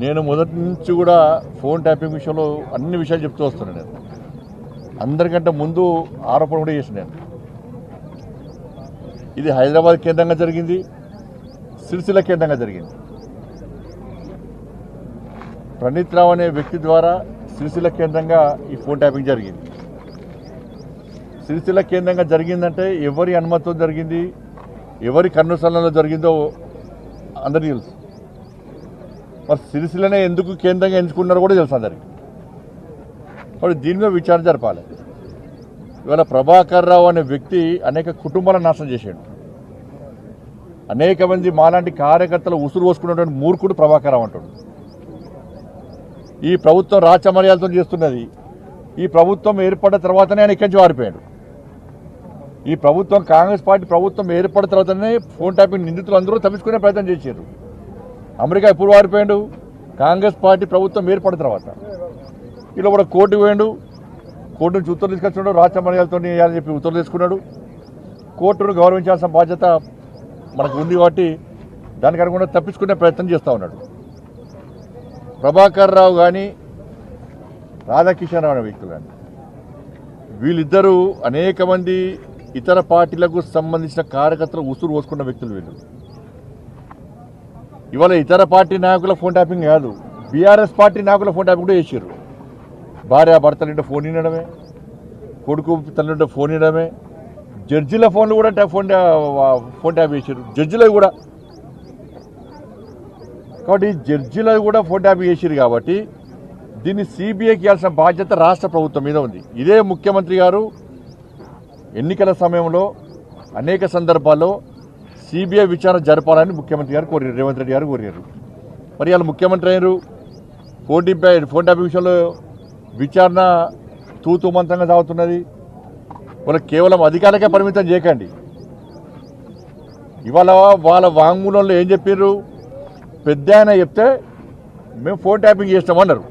నేను మొదటి నుంచి కూడా ఫోన్ ట్యాపింగ్ విషయంలో అన్ని విషయాలు చెప్తూ వస్తున్నాను. నేను అందరికంటే ముందు ఆరోపణ కూడా చేసిన నేను ఇది హైదరాబాద్ కేంద్రంగా జరిగింది, సిరిసిల్ల కేంద్రంగా జరిగింది. ప్రణీత్ రావు అనే వ్యక్తి ద్వారా సిరిసిల్ల కేంద్రంగా ఈ ఫోన్ ట్యాపింగ్ జరిగింది. సిరిసిల్ల కేంద్రంగా జరిగిందంటే ఎవరి అనుమతితో జరిగింది, ఎవరి కన్నుసరణలో జరిగిందో అందరికీ తెలుసు. మరి సిరిసిల్లనే ఎందుకు కేంద్రంగా ఎంచుకున్నారో కూడా తెలుసు అందరికి. కాబట్టి దీని మీద విచారణ జరపాలి. ఇవాళ ప్రభాకర్ రావు అనే వ్యక్తి అనేక కుటుంబాలను నాశనం చేశాడు. అనేక మంది మాలాంటి కార్యకర్తలు ఉసురు పోసుకున్నటువంటి మూర్ఖుడు ప్రభాకర్ రావు అంటాడు. ఈ ప్రభుత్వం రాచమర్యాలతో చేస్తున్నది. ఈ ప్రభుత్వం ఏర్పడిన తర్వాతనే ఆయన ఇక్కడి నుంచి వారిపోయాడు. ఈ ప్రభుత్వం కాంగ్రెస్ పార్టీ ప్రభుత్వం ఏర్పడిన తర్వాతనే ఫోన్ ట్యాపింగ్ నిందితులు అందరూ తప్పించుకునే ప్రయత్నం చేశారు. అమెరికా ఎప్పుడు వారిపోయాడు? కాంగ్రెస్ పార్టీ ప్రభుత్వం ఏర్పడిన తర్వాత. ఇలా కూడా కోర్టుకు పోయాడు. కోర్టు నుంచి ఉత్తర్వులు తీసుకొచ్చున్నాడు. రాచమర్యాలతో వేయాలని చెప్పి ఉత్తర్వులు తీసుకున్నాడు. కోర్టును గౌరవించాల్సిన బాధ్యత మనకు ఉంది కాబట్టి దానికి అనుగుణంగా తప్పించుకునే ప్రయత్నం చేస్తూ ఉన్నాడు. ప్రభాకర్ రావు కానీ రాధాకిషన్ రావు అనే వ్యక్తులు కానీ వీళ్ళిద్దరూ అనేక మంది ఇతర పార్టీలకు సంబంధించిన కార్యకర్తలు ఉసురు పోసుకున్న వ్యక్తులు వీళ్ళు. ఇవాళ ఇతర పార్టీ నాయకుల ఫోన్ ట్యాపింగ్ కాదు, బీఆర్ఎస్ పార్టీ నాయకుల ఫోన్ ట్యాపింగ్ కూడా చేశారు. భార్య భర్తలుంటే ఫోన్ వినడమే, కొడుకు తల్లింటే ఫోన్ వినడమే, జడ్జిల ఫోన్లు కూడా ఫోన్ ట్యాప్ చేశారు. జడ్జిలు కూడా కాబట్టి జడ్జిలు కూడా ఫోన్ ట్యాప్ చేశారు. కాబట్టి దీన్ని సిబిఐకి ఇవ్వాల్సిన బాధ్యత రాష్ట్ర ప్రభుత్వం మీద ఉంది. ఇదే ముఖ్యమంత్రి గారు ఎన్నికల సమయంలో అనేక సందర్భాల్లో సిబిఐ విచారణ జరపాలని ముఖ్యమంత్రి గారు కోరారు, రేవంత్ రెడ్డి గారు కోరారు. మరి వాళ్ళు ముఖ్యమంత్రి అయ్యారు. ఫోన్ ట్యాపింగ్ విషయంలో విచారణ తూతుమంతంగా సాగుతున్నది. వాళ్ళకి కేవలం అధికారులకే పరిమితం చేయకండి. ఇవాళ వాళ్ళ వాంగ్మూలంలో ఏం చెప్పారు? పెద్ద ఆయన చెప్తే మేము ఫోన్ ట్యాపింగ్ చేస్తామన్నారు.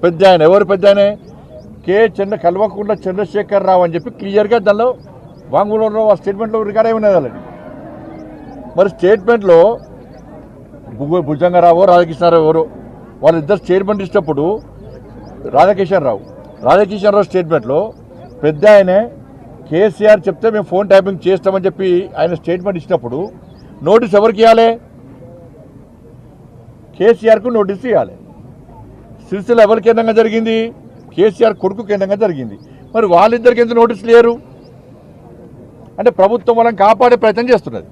పెద్ద ఆయన ఎవరు? పెద్ద ఆయనే కల్వకుంట్ల చంద్రశేఖర్ రావు అని చెప్పి క్లియర్గా దానిలో వాంగ్మూలంలో ఆ స్టేట్మెంట్లో రికార్డ్ అయి ఉన్నది వాళ్ళని. మరి స్టేట్మెంట్లో భుజంగరావు రాధాకృష్ణారావు ఎవరు వాళ్ళిద్దరు స్టేట్మెంట్ ఇచ్చినప్పుడు రాధాకిషన్ రావు స్టేట్మెంట్లో పెద్ద ఆయనే కేసీఆర్ చెప్తే మేము ఫోన్ ట్యాపింగ్ చేస్తామని చెప్పి ఆయన స్టేట్మెంట్ ఇచ్చినప్పుడు నోటీస్ ఎవరికి ఇవ్వాలి? కేసీఆర్కు నోటీస్ ఇవ్వాలి. సిరిసిల్ల ఎవరి కేంద్రంగా జరిగింది? కేసీఆర్ కొడుకు కేంద్రంగా జరిగింది. మరి వాళ్ళిద్దరికి ఎందుకు నోటీసులు లేరు? అంటే ప్రభుత్వం వాళ్ళని కాపాడే ప్రయత్నం చేస్తున్నది.